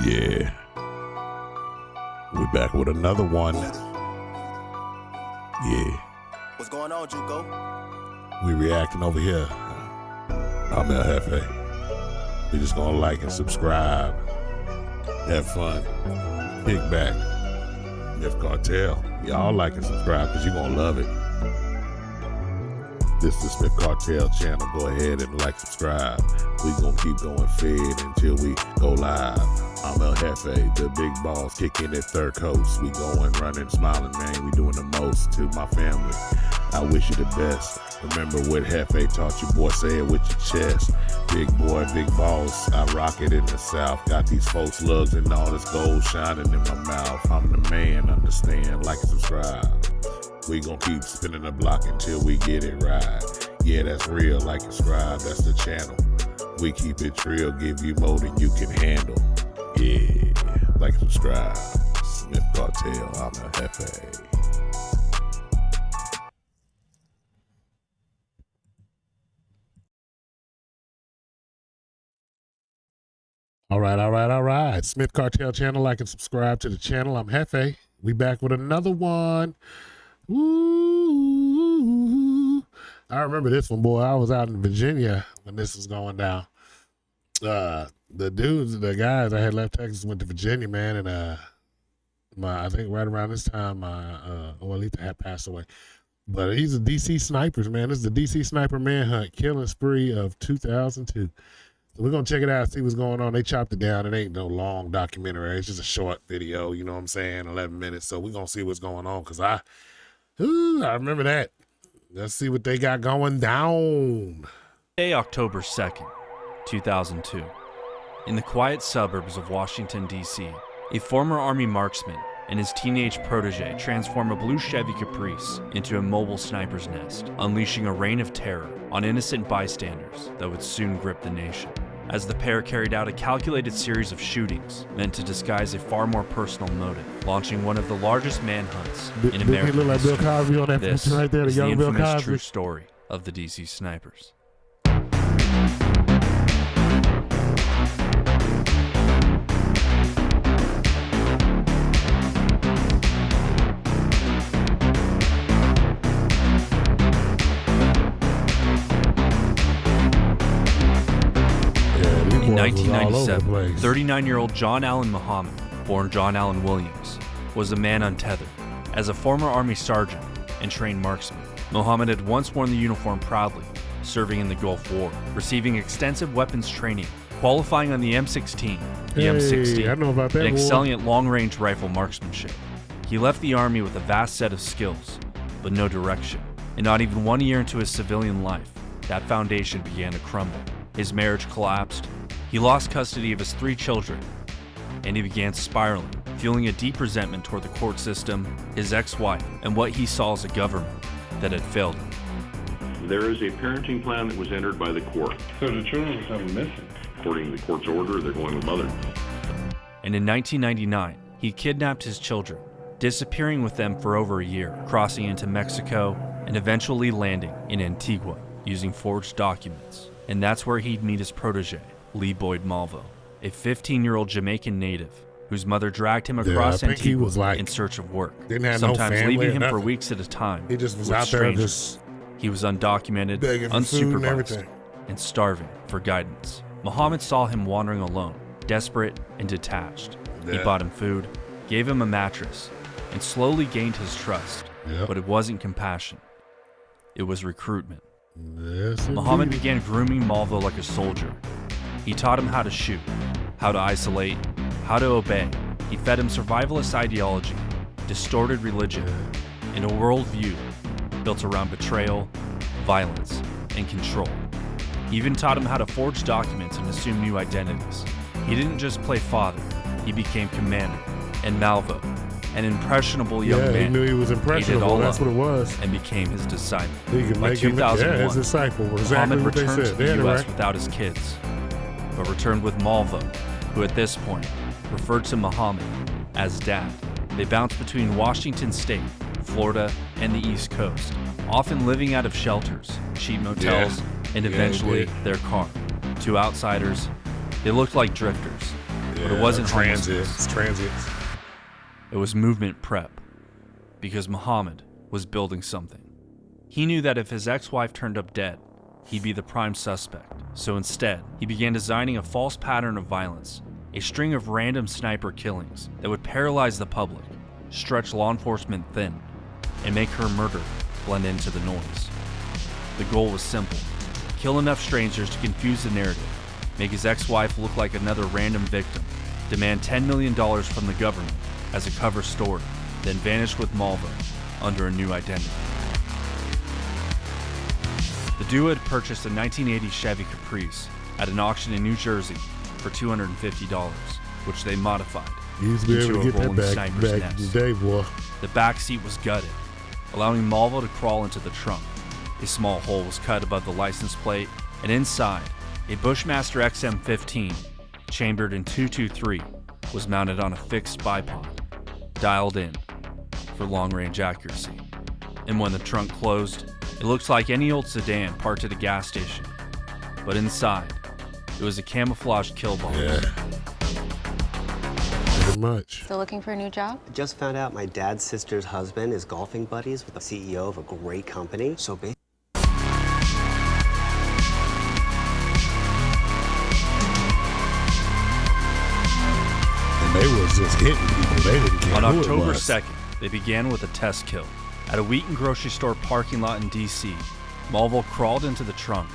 Yeah. We back with another one. Yeah. What's going on, Juco? We reacting over here. I'm El Jefe. We just gonna like and subscribe. Have fun. Kick back. Myth Cartel. Y'all like and subscribe because you're gonna love it. This is Smith Cartel channel. Go ahead and like, subscribe. We gonna keep going fed until we go live. I'm El Jefe, the big boss, kicking at Third Coast. We going, running, smiling, man. We doing the most to my family. I wish you the best. Remember what Jefe taught you, boy. Say it with your chest. Big boy, big boss. I rock it in the South. Got these folks slugs and all this gold shining in my mouth. I'm the man, understand. Like and subscribe. We gon' keep spinning the block until we get it right. Yeah, that's real. Like and subscribe, that's the channel. We keep it real, give you more than you can handle. Yeah, like and subscribe. Smith Cartel, I'm El Jefe. All right. Smith Cartel channel, like and subscribe to the channel. I'm Jefe. We back with another one. Ooh, I remember this one, boy. I was out in Virginia when this was going down. The guys I had left Texas went to Virginia, man, and I think right around this time, Alita had passed away. But he's a DC snipers, man. This is the DC sniper manhunt killing spree of 2002. So we're gonna check it out, see what's going on. They chopped it down. It ain't no long documentary. It's just a short video. You know what I'm saying? 11 minutes. So we're gonna see what's going on because I remember that. Let's see what they got going down. Day, October 2nd, 2002. In the quiet suburbs of Washington, D.C., a former Army marksman and his teenage protege transform a blue Chevy Caprice into a mobile sniper's nest, unleashing a reign of terror on innocent bystanders that would soon grip the nation. As the pair carried out a calculated series of shootings meant to disguise a far more personal motive, launching one of the largest manhunts in American look like Bill Cosby on that This right there, the is the young Bill infamous Cosby. true story of the DC snipers. In 1997, 39-year-old John Allen Muhammad, born John Allen Williams, was a man untethered. As a former Army sergeant and trained marksman, Muhammad had once worn the uniform proudly, serving in the Gulf War, receiving extensive weapons training, qualifying on the M16, the M16, I know about that, and excelling at long-range rifle marksmanship. He left the Army with a vast set of skills, but no direction. And not even 1 year into his civilian life, that foundation began to crumble. His marriage collapsed. He lost custody of his 3 children, and he began spiraling, feeling a deep resentment toward the court system, his ex-wife, and what he saw as a government that had failed him. There is a parenting plan that was entered by the court. So the children are coming missing. According to the court's order, they're going with mother. And in 1999, he kidnapped his children, disappearing with them for over a year, crossing into Mexico, and eventually landing in Antigua using forged documents. And that's where he'd meet his protege, Lee Boyd Malvo, a 15-year-old Jamaican native whose mother dragged him across Antigua in search of work, sometimes leaving him for weeks at a time. He just was with out strangers. there just He was undocumented, begging for food and unsupervised, everything. and starving for guidance. Muhammad saw him wandering alone, desperate and detached. He bought him food, gave him a mattress, and slowly gained his trust. But it wasn't compassion. It was recruitment. Yes, Muhammad began grooming Malvo like a soldier. He taught him how to shoot, how to isolate, how to obey. He fed him survivalist ideology, distorted religion, and a worldview built around betrayal, violence, and control. He even taught him how to forge documents and assume new identities. He didn't just play father, he became commander. And Malvo, an impressionable young man, he knew he was impressionable. That's what it was. And became his disciple. He could By make him 2001, his disciple. Muhammad returned to the U.S. without his kids, but returned with Malvo, who at this point referred to Muhammad as Dad. They bounced between Washington State, Florida, and the East Coast, often living out of shelters, cheap motels, and eventually their car. To outsiders, they looked like drifters. But it wasn't transits. homelessness. It was movement prep, because Muhammad was building something. He knew that if his ex-wife turned up dead, he'd be the prime suspect. So instead, he began designing a false pattern of violence, a string of random sniper killings that would paralyze the public, stretch law enforcement thin, and make her murder blend into the noise. The goal was simple: kill enough strangers to confuse the narrative, make his ex-wife look like another random victim, demand $10 million from the government as a cover story, then vanish with Malvo under a new identity. The duo had purchased a 1980 Chevy Caprice at an auction in New Jersey for $250, which they modified into a rolling sniper's nest. The back seat was gutted, allowing Malvo to crawl into the trunk. A small hole was cut above the license plate, and inside, a Bushmaster XM15, chambered in 223, was mounted on a fixed bipod, dialed in for long-range accuracy. And when the trunk closed, it looked like any old sedan parked at a gas station. But inside, it was a camouflaged kill box. Yeah. Pretty much. Still looking for a new job? I just found out my dad's sister's husband is golfing buddies with the CEO of a great company. So basically, They was just hitting people. They didn't care On who it October was. 2nd, they began with a test kill. At a Wheaton grocery store parking lot in D.C., Malvo crawled into the trunk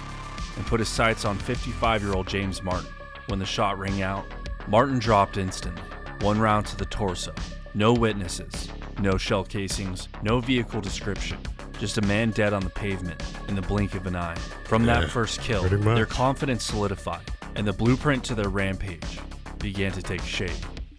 and put his sights on 55-year-old James Martin. When the shot rang out, Martin dropped instantly, one round to the torso. No witnesses, no shell casings, no vehicle description. Just a man dead on the pavement in the blink of an eye. From that first kill, pretty much. their confidence solidified, and the blueprint to their rampage began to take shape.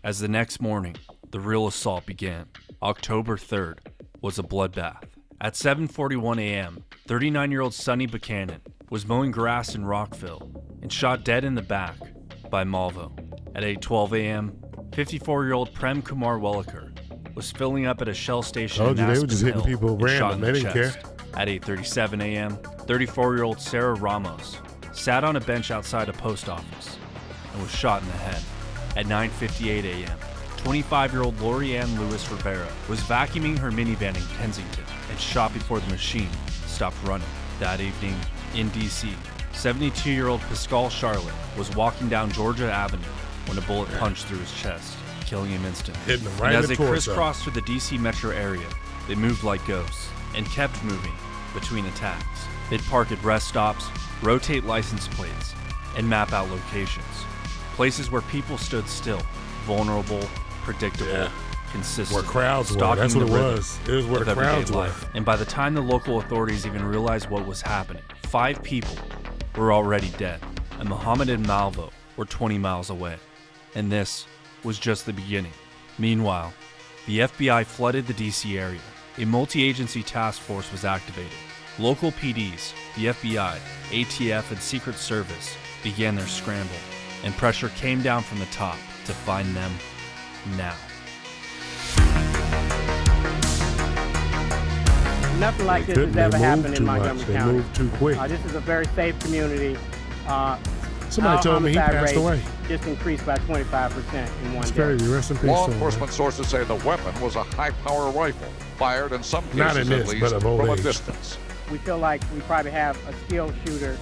As the next morning, the real assault began. October 3rd was a bloodbath. At 7:41 a.m., 39-year-old Sonny Buchanan was mowing grass in Rockville and shot dead in the back by Malvo. At 8:12 a.m., 54-year-old Prem Kumar Welliker was filling up at a Shell station in Told you, they were Aspen just hitting Hill people and shot random. in They the didn't chest. care. At 8:37 a.m., 34-year-old Sarah Ramos sat on a bench outside a post office and was shot in the head. At 9:58 a.m., 25-year-old Lori Ann Lewis Rivera was vacuuming her minivan in Kensington and shot before the machine stopped running. That evening, in D.C., 72-year-old Pascal Charlotte was walking down Georgia Avenue when a bullet punched through his chest, killing him instantly. Hitting him right And in as the they torso. crisscrossed through the D.C. metro area, they moved like ghosts and kept moving between attacks. They'd park at rest stops, rotate license plates, and map out locations. Places where people stood still, vulnerable, predictable, consistent. Where crowds were. stalking That's what the it rhythm was. It was where of the everyday crowds were. life. And by the time the local authorities even realized what was happening, 5 people were already dead, and Muhammad and Malvo were 20 miles away. And this was just the beginning. Meanwhile, the FBI flooded the DC area. A multi-agency task force was activated. Local PDs, the FBI, ATF, and Secret Service began their scramble, and pressure came down from the top to find them now. Nothing like They this has couldn't. ever They happened moved in too Montgomery much. They County. moved too quick. This is a very safe community. Somebody Our told me he homicide passed rate away. just increased by 25% in one It's day. crazy. Rest in peace. Law to him, enforcement sources say the weapon was a high-power rifle, fired in some Not cases in at this, least but of old from a age. distance. We feel like we probably have a skilled shooter,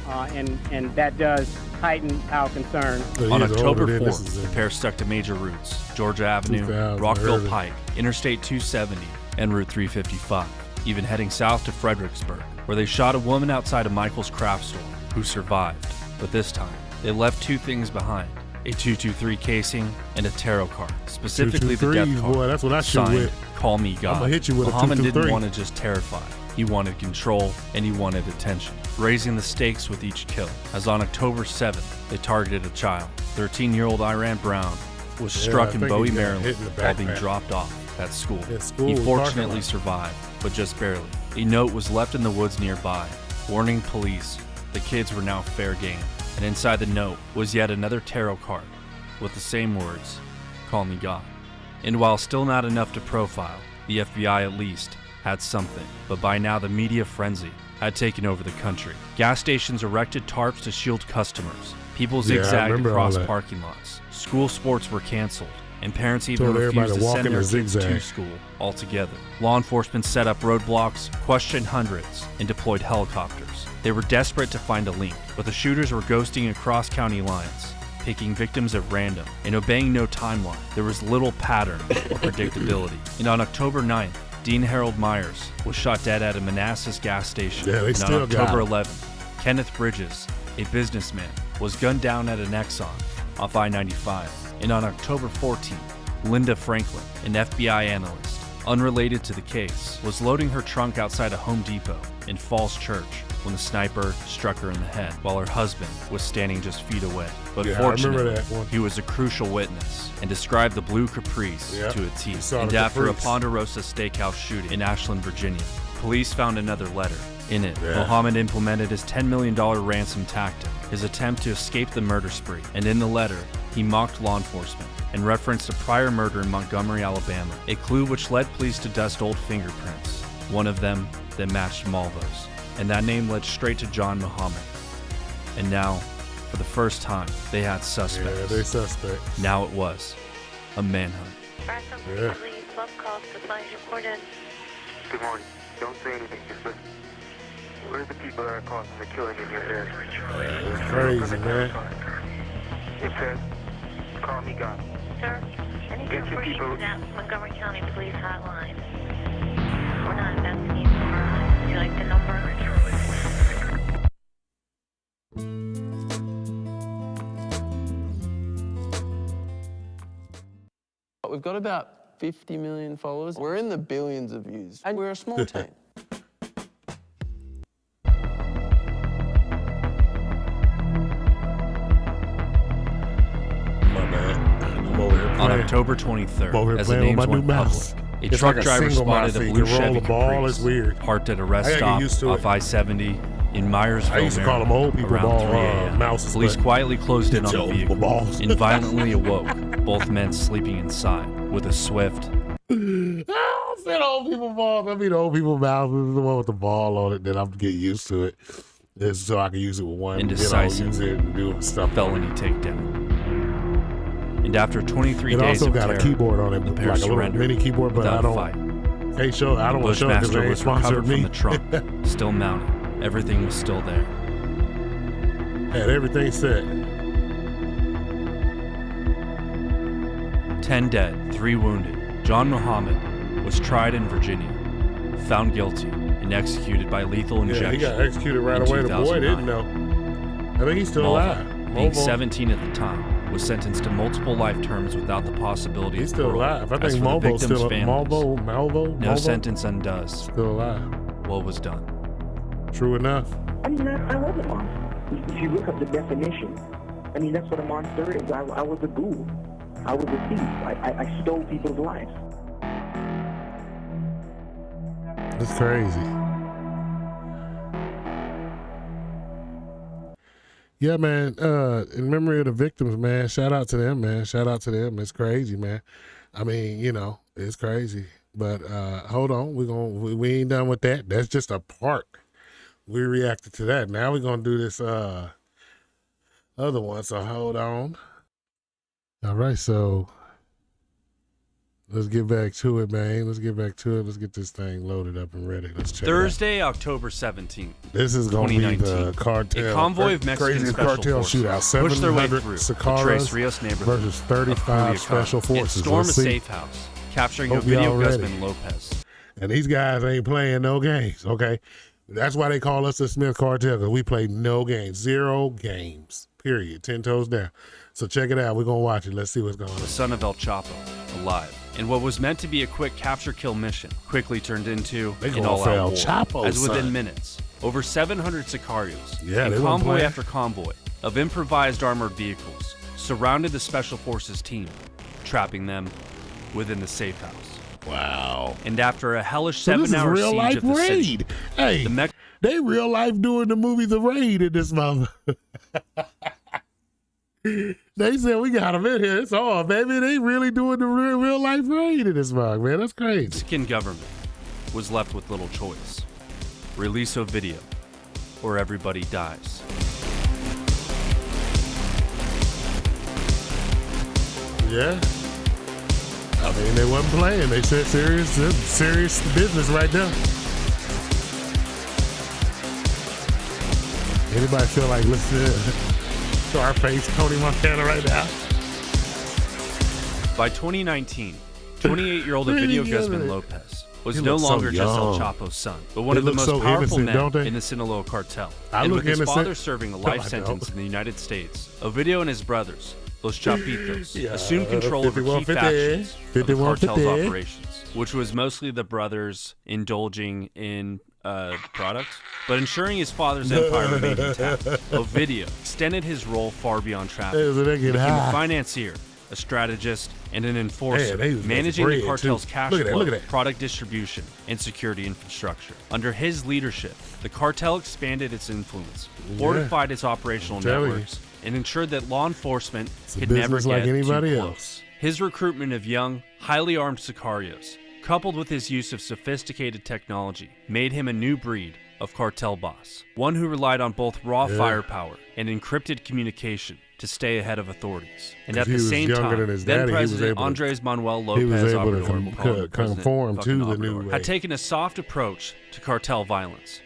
and that does heighten our concern. So he On is October older than this 4th, is the in- pair stuck to major routes: Georgia Avenue, 2000, I Rockville heard it. Pike, Interstate 270, and Route 355, even heading south to Fredericksburg, where they shot a woman outside a Michael's craft store who survived. But this time, they left 2 things behind: a .223 casing and a tarot card, specifically the death 223s, card. boy, that's what I shoot signed, with. "Call Me God." I'ma hit you with a Muhammad didn't 223. want to just terrify. He wanted control, and he wanted attention, raising the stakes with each kill. As on October 7th, they targeted a child. 13-year-old Iran Brown was Yeah, struck I in think Bowie, he got Maryland, hit in the while being backpack. dropped off at school. At school, He in the parking fortunately lot. survived, but just barely. A note was left in the woods nearby, warning police the kids were now fair game. And inside the note was yet another tarot card with the same words, "Call Me God." And while still not enough to profile, the FBI at least had something. But by now the media frenzy had taken over the country. Gas stations erected tarps to shield customers, People Yeah, I zigzagged remember all across that. parking lots. School sports were canceled, and parents even Told everybody refused to to walk send in their a kids to zigzag. school altogether. Law enforcement set up roadblocks, questioned hundreds, and deployed helicopters. They were desperate to find a link, but the shooters were ghosting across county lines, picking victims at random, and obeying no timeline. There was little pattern or predictability. And on October 9th, Dean Harold Myers was shot dead at a Manassas gas station. Yeah, they and still on got October him. 11th, Kenneth Bridges, a businessman, was gunned down at an Exxon off I-95. And on October 14th, Linda Franklin, an FBI analyst, unrelated to the case, was loading her trunk outside a Home Depot in Falls Church when the sniper struck her in the head while her husband was standing just feet away. But Yeah, I remember fortunately, that one. he was a crucial witness and described the blue Caprice Yep, to a T. we saw And the after a Caprice. Ponderosa Steakhouse shooting in Ashland, Virginia, police found another letter. In it, Yeah. Mohammed implemented his $10 million ransom tactic, his attempt to escape the murder spree. And in the letter, he mocked law enforcement and referenced a prior murder in Montgomery, Alabama, a clue which led police to dust old fingerprints, one of them that matched Malvo's. And that name led straight to John Muhammad. And now, for the first time, they had suspects. Yeah, they suspect. Now it was a manhunt. Yeah. Good morning. Don't say anything. Just listen. What are the people that are causing the killing in your area? It's crazy, man. It says, call me God. Sir, any Get your information people- is at Montgomery County Police Hotline. We're not investigating the murder. Would you like the number? We've got about 50 million followers. We're in the billions of views, and we're a small team. My bad. I'm over here On playing. October I'm over 23rd, here as the playing with names my new went mouse. public, a It's truck like a driver single mouse, spotted so a you blue can roll Chevy the ball. Caprice It's weird. parked at a I rest gotta get stop used to off it. I-70 in Myersville, I used to call them old people around ball 3 a.m. mouses. Police but quietly closed in it's on the old vehicle balls. and violently awoke both men sleeping inside with a swift I said old people balls. I mean, old people mouses, the one with the ball on it. Then I'm get used to it. It's so I can use it with one. Indecisive. Use it and do stuff. felony takedown. And after 23 It days also of got terror, a keyboard on it, the pair like a little surrendered mini keyboard, but without I a don't. fight. Hey, show. I don't want to show it because Bushmaster they ain't was sponsored recovered from me. the trunk, still mounted. Everything was still there. Had everything set. 10 dead, 3 wounded. John Muhammad was tried in Virginia, found guilty, and executed by lethal Yeah, injection. he got executed right in away. The boy 2009. didn't know. I think he's still Malvo, alive. being Malvo. 17 at the time, was sentenced to multiple life terms without the possibility He's of still parole. alive. I As think for the Malvo's victims' still families, Malvo. no sentence undoes Still alive. what was done. True enough. I mean, I was a monster. If you look up the definition, I mean, that's what a monster is. I was a ghoul. I was a thief. I stole people's lives. It's crazy. Yeah, man. In memory of the victims, man. Shout out to them, man. Shout out to them. It's crazy, man. I mean, you know, it's crazy. But hold on, we ain't done with that. That's just a part. We reacted to that. Now we're gonna do this other one. So hold on. All right, so let's get back to it, man. Let's get back to it. Let's get this thing loaded up and ready. Let's check Thursday, October 17th. This is going to be 2019. the cartel. A convoy of Mexican craziest special cartel forces shootout. pushed their way 700 through the Sicaras Tres Rios neighborhood versus of 35 Culiacan special and forces. storm a Let's see. safe house, capturing Hope Ovidio y'all ready. Guzman Lopez. And these guys ain't playing no games, okay? That's why they call us the Smith Cartel, because we play no games. 0 games, period. 10 toes down. So check it out. We're going to watch it. Let's see what's going on. The son of El Chapo, alive. And what was meant to be a quick capture-kill mission quickly turned into They an going all-out for El war. Chapo, As within son. minutes, over 700 Sicarios Yeah, and they wasn't convoy playing. after convoy of improvised armored vehicles surrounded the Special Forces team, trapping them within the safe house. Wow. And after a hellish So this is 7-hour real siege life of the city, raid. Hey, the they real life doing the movie The Raid in this mother. They said we got them in here. It's all, baby. They really doing the real life raid in this mug, man. That's crazy. Mexican government was left with little choice. Release Ovidio, or everybody dies. Yeah. I mean, they wasn't playing. They said serious business right there. Anybody feel like listening to Scarface, Tony Montana right now? By 2019, 28-year-old Ovidio Guzman Lopez was no longer just El Chapo's son, but one of the most powerful men in the Sinaloa cartel. And with his father serving a life sentence in the United States, Ovidio and his brothers, Los Chapitos, assumed control over key factions of the cartel's operations, which was mostly the brothers indulging in products, but ensuring his father's empire remained intact. Ovidio extended his role far beyond trafficking. He became a financier, a strategist, and an enforcer, managing the cartel's cash flow, product distribution, and security infrastructure. Under his leadership, the cartel expanded its influence, fortified its operational networks, and ensured that law enforcement could never get too close. His recruitment of young, highly armed sicarios, coupled with his use of sophisticated technology, made him a new breed of cartel boss, one who relied on both raw firepower and encrypted communication to stay ahead of authorities. And at the same time, then-President Andres Manuel Lopez Obrador, conform to the new had taken a soft approach to cartel violence,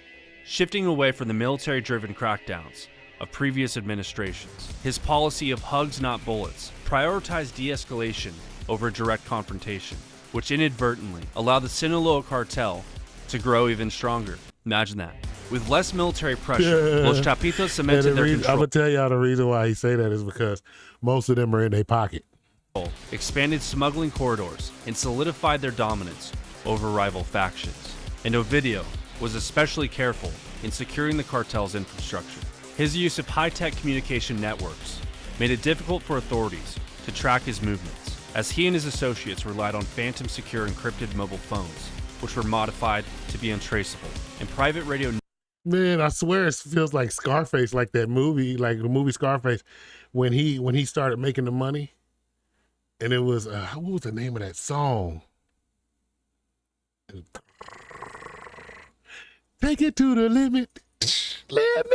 shifting away from the military-driven crackdowns of previous administrations. His policy of hugs not bullets prioritized de-escalation over direct confrontation, which inadvertently allowed the Sinaloa cartel to grow even stronger. Imagine that. With less military pressure, Los Chapitos cemented their control. I'm going to tell y'all the reason why he say that is because most of them are in their pocket. Expanded smuggling corridors and solidified their dominance over rival factions. And Ovidio was especially careful in securing the cartel's infrastructure. His use of high-tech communication networks made it difficult for authorities to track his movements, as he and his associates relied on phantom secure encrypted mobile phones, which were modified to be untraceable, and private radio. Man, I swear it feels like Scarface, like that movie, like the movie Scarface, when he started making the money, and it was what was the name of that song? Take it to the limit, limit.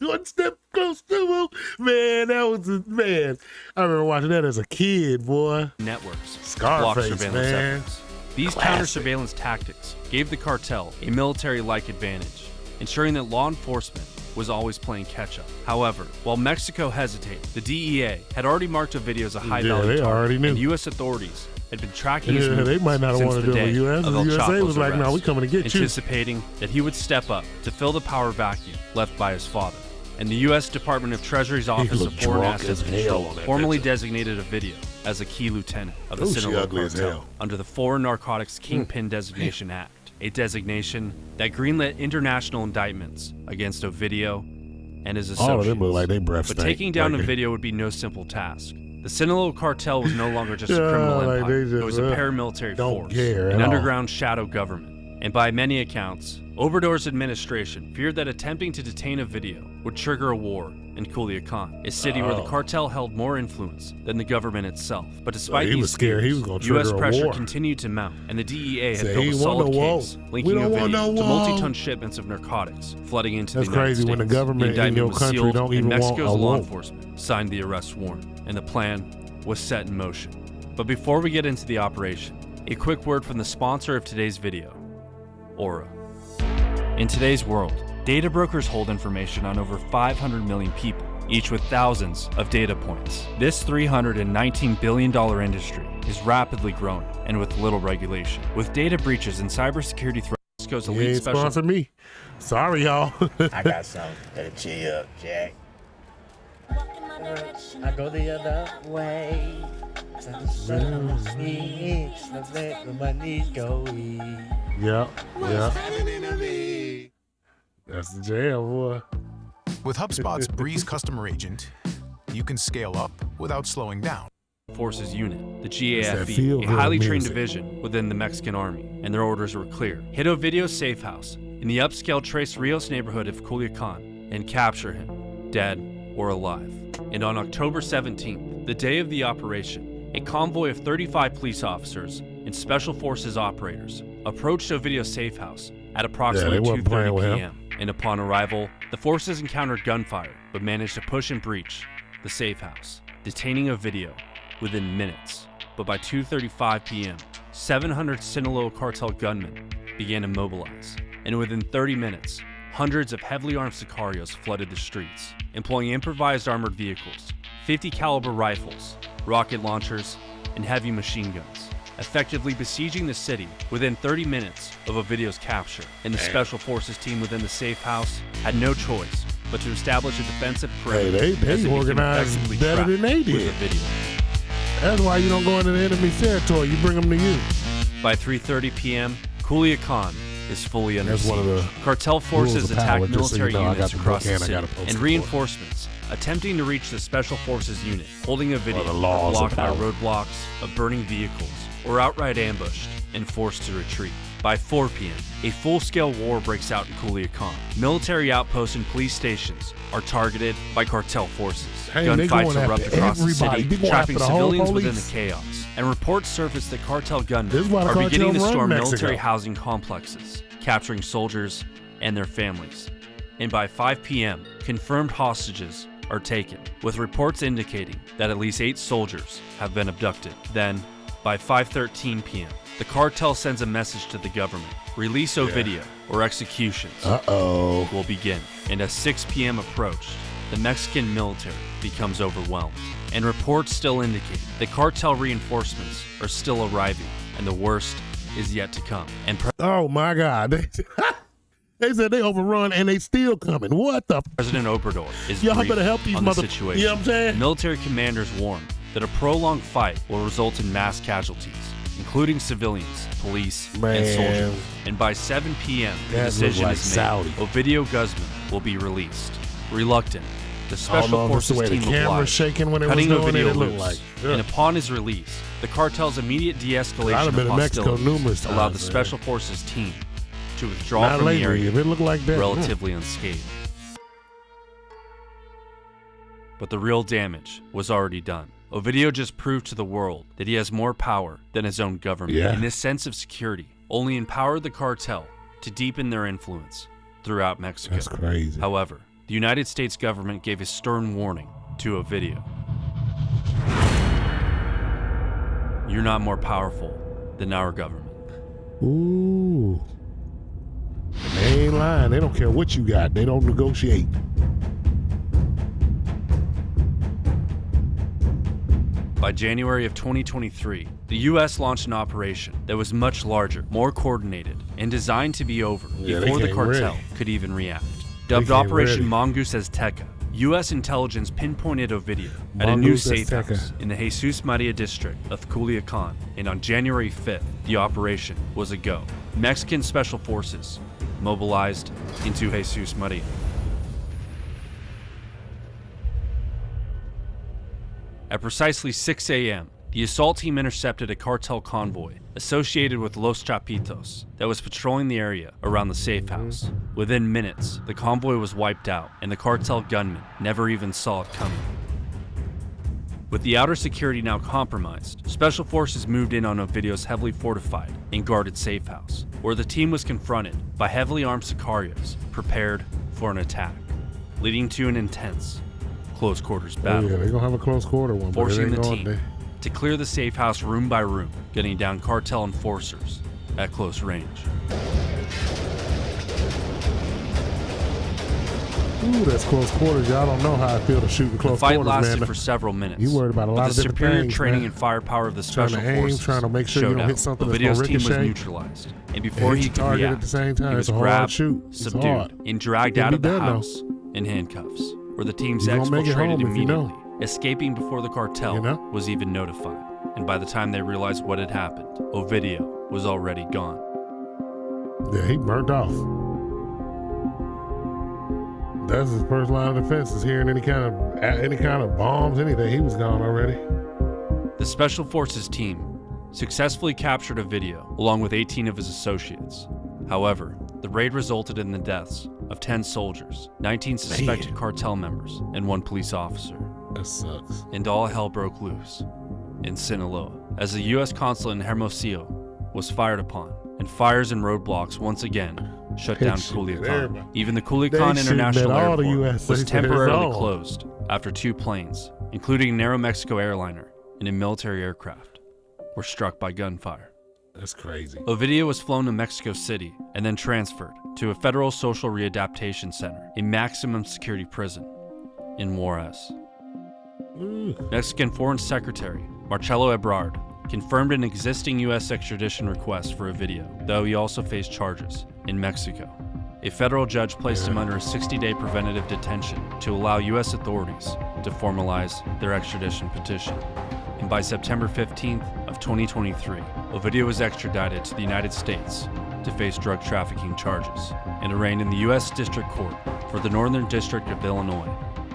One step close to man. That was man. I remember watching that as a kid, boy. Networks, Scarface, surveillance man. Efforts. These counter-surveillance tactics gave the cartel a military-like advantage, ensuring that law enforcement was always playing catch-up. However, while Mexico hesitated, the DEA had already marked Ovidio as a high-value target, and U.S. authorities had been tracking his movements they might not since want to the do it day with US. of El The USA Chapo's was like, "No, we coming to get you." Anticipating that he would step up to fill the power vacuum left by his father. And the U.S. Department of Treasury's Office of Foreign Assets Control formally designated Ovidio as a key lieutenant of the Sinaloa cartel under the Foreign Narcotics Kingpin Designation Act, a designation that greenlit international indictments against Ovidio and his associates. All of them look like they breath But taking down Ovidio would be no simple task. The Sinaloa cartel was no longer just a criminal empire. It was a paramilitary force, an underground shadow government. And by many accounts, Obrador's administration feared that attempting to detain Ovidio would trigger a war in Culiacan, a city where the cartel held more influence than the government itself. But despite these fears, U.S. pressure continued to mount, and the DEA had built a solid case linking Ovidio to multi-ton shipments of narcotics flooding into the United States. That's crazy when the government in your country don't even want a Mexico's law enforcement signed the arrest warrant, and the plan was set in motion. But before we get into the operation, a quick word from the sponsor of today's video, Aura. In today's world, data brokers hold information on over 500 million people, each with thousands of data points. This $319 billion industry is rapidly growing and with little regulation. With data breaches and cybersecurity threats, Mexico's elite special. Sponsor me. Sorry, y'all. I got something that'll cheer you up, Jack. I go the other way. Let my knees go. Yep. That's the jam, boy. With HubSpot's Breeze Customer Agent, you can scale up without slowing down. Forces unit, the GAFE, a highly trained division within the Mexican army, and their orders were clear. Hit Ovidio's safe house in the upscale Tres Rios neighborhood of Culiacan and capture him, dead or alive. And on October 17th, the day of the operation, a convoy of 35 police officers and special forces operators approached Ovidio's safe house at approximately 2:30 p.m. And upon arrival, the forces encountered gunfire but managed to push and breach the safe house, detaining Ovidio within minutes, but by 2:35 p.m., 700 Sinaloa cartel gunmen began to mobilize, and within 30 minutes, hundreds of heavily armed sicarios flooded the streets, employing improvised armored vehicles, 50 caliber rifles, rocket launchers, and heavy machine guns, effectively besieging the city within 30 minutes of Ovidio's capture. And the special forces team within the safe house had no choice but to establish a defensive perimeter. Hey, they organized better than they did. That's why you don't go into the enemy territory. You bring them to you. By 3:30 p.m., Culiacan is fully under That's siege. one of the Cartel forces rules of power, attacked just so military you know, I got units the across book the and I city, got a post and for it. reinforcements attempting to reach the special forces unit, holding a video, the laws of blocked by power. roadblocks of burning vehicles, or outright ambushed and forced to retreat. By 4 p.m., a full-scale war breaks out in Culiacan. Military outposts and police stations are targeted by cartel forces. Hey, they Gunfights going erupt after across the everybody. city, They going trapping after the whole civilians within the police. chaos. And reports surface that cartel This gunmen is why the are cartel beginning to run storm Mexico. military housing complexes, capturing soldiers and their families. And by 5 p.m., confirmed hostages are taken, with reports indicating that at least 8 soldiers have been abducted. Then, by 5:13 p.m., the cartel sends a message to the government. Release Ovidio or executions will begin. And as 6 p.m. approached, the Mexican military becomes overwhelmed. And reports still indicate that cartel reinforcements are still arriving, and the worst is yet to come. And Oh my God. They said they overrun and they still coming. What the? President Obrador is Y'all briefed better help these on the mother- situation. You know what I'm saying? Military commanders warn that a prolonged fight will result in mass casualties, including civilians, police, and Man. soldiers. And by 7 p.m., the That decision look like is made. Saudi. Ovidio Guzman will be released. Reluctant, the I don't special know if it's the forces way the team camera obliged, shaking when it was cutting doing it, Ovidio it looked loose. like. And upon his release, the cartel's immediate de-escalation I've of been to Mexico hostilities numerous allowed the times, man. special forces team to withdraw Not from lately. the area If it looked like that, relatively unscathed. But the real damage was already done. Ovidio just proved to the world that he has more power than his own government. Yeah. And this sense of security only empowered the cartel to deepen their influence throughout Mexico. That's crazy. However, the United States government gave a stern warning to Ovidio. You're not more powerful than our government. Ooh. They ain't lying. They don't care what you got. They don't negotiate. By January of 2023, the U.S. launched an operation that was much larger, more coordinated, and designed to be over Yeah, they before the came cartel ready. could even react. Dubbed came Operation ready. Mongoose Azteca, U.S. intelligence pinpointed Ovidio at a new Mongoose safe Azteca. house in the Jesus Maria district of Culiacan, and on January 5th, the operation was a go. Mexican special forces mobilized into Jesus Maria. At precisely 6 a.m., the assault team intercepted a cartel convoy associated with Los Chapitos that was patrolling the area around the safe house. Within minutes, the convoy was wiped out, and the cartel gunmen never even saw it coming. With the outer security now compromised, special forces moved in on Ovidio's heavily fortified and guarded safe house, where the team was confronted by heavily armed sicarios prepared for an attack, leading to an intense close quarters Oh, battle, yeah, they're going to have a close quarter one. but it forcing ain't the going team there. to clear the safe house room by room, getting down cartel enforcers at close range. Ooh, that's close quarters. Y'all don't know how I feel to shoot in The close fight quarters, lasted man. for several minutes. You worried about a but lot the of different superior things, training man. and firepower of the Trying special to aim, forces trying to make sure you showed don't out. hit something that's Ovidio's gonna team was ricochet. neutralized, and before hit he your could target react, at the same time. he was It's a hard grabbed, shoot. It's subdued, hard. and dragged You'll out be of the dead, though. house in handcuffs, where the team's You gonna make it exfiltrated home if you immediately, know. escaping before the cartel You know? was even notified. And by the time they realized what had happened, Ovidio was already gone. Yeah, he burnt off. That's his first line of defense, is hearing any kind of bombs, anything. He was gone already. The Special Forces team successfully captured Ovidio along with 18 of his associates. However, the raid resulted in the deaths of 10 soldiers, 19 suspected cartel members, and 1 police officer. That sucks. And all hell broke loose in Sinaloa as the U.S. consulate in Hermosillo was fired upon, and fires and roadblocks once again shut down shooting at Culiacan. everybody. Even the They Culiacan shooting International at all the Airport US was states that it's temporarily on. closed after 2 planes, including an Aeromexico airliner, in a military aircraft were struck by gunfire. That's crazy. Ovidio was flown to Mexico City and then transferred to a federal social readaptation center, a maximum security prison in Juarez. Mexican Foreign Secretary Marcelo Ebrard confirmed an existing U.S. extradition request for Ovidio, though he also faced charges in Mexico. A federal judge placed him under a 60-day preventative detention to allow U.S. authorities to formalize their extradition petition. And by September 15th of 2023, Ovidio was extradited to the United States to face drug trafficking charges and arraigned in the U.S. District Court for the Northern District of Illinois,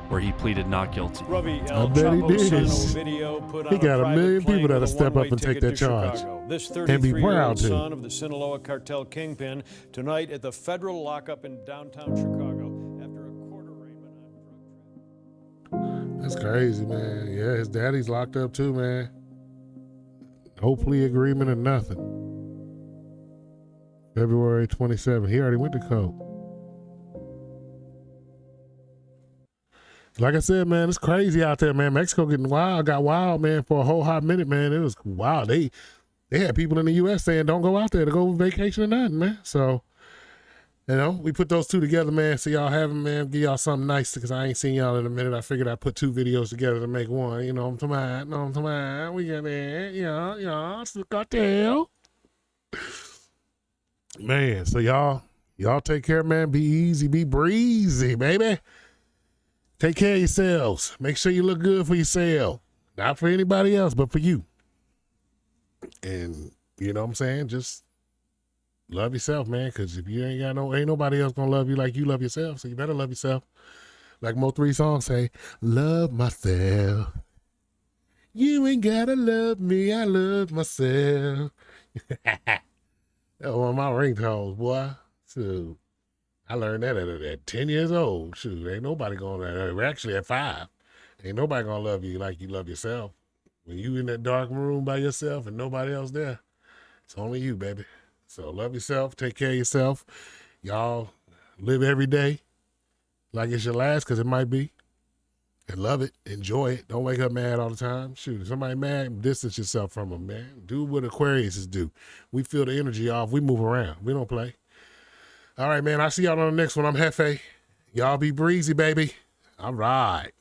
where he pleaded not guilty. I bet he did. He got a million people that'll step up and take that charge and be proud to. Son of the Sinaloa cartel kingpin tonight at the federal lockup in downtown Chicago after a court arraignment on drug trafficking. That's crazy, man. Yeah, his daddy's locked up too, man. No plea agreement or nothing. February 27th. He already went to court. Like I said, man, it's crazy out there, man. Mexico getting wild, got wild, man, for a whole hot minute, man. It was wild. They had people in the U.S. saying don't go out there to go vacation or nothing, man. So, you know, we put those two together, man. So y'all have them, man. Give y'all something nice because I ain't seen y'all in a minute. I figured I'd put two videos together to make one. You know what I'm talking about? We got it. Yeah. It's the cartel. Man, so y'all take care, man. Be easy, be breezy, baby. Take care of yourselves. Make sure you look good for yourself. Not for anybody else, but for you. And you know what I'm saying? Just love yourself, man. Because if you ain't nobody else gonna love you like you love yourself. So you better love yourself. Like Mo3 songs say, love myself. You ain't gotta love me. I love myself. That was one of my ringtones, boy. So I learned that at 10 years old. Shoot, ain't nobody gonna, we're actually at 5. Ain't nobody gonna love you like you love yourself. When you in that dark room by yourself and nobody else there, it's only you, baby. So love yourself, take care of yourself. Y'all live every day like it's your last, because it might be. And love it, enjoy it. Don't wake up mad all the time. Shoot, if somebody mad, distance yourself from them, man. Do what Aquariuses do. We feel the energy off, we move around. We don't play. All right, man, I'll see y'all on the next one. I'm Hefe. Y'all be breezy, baby. All right.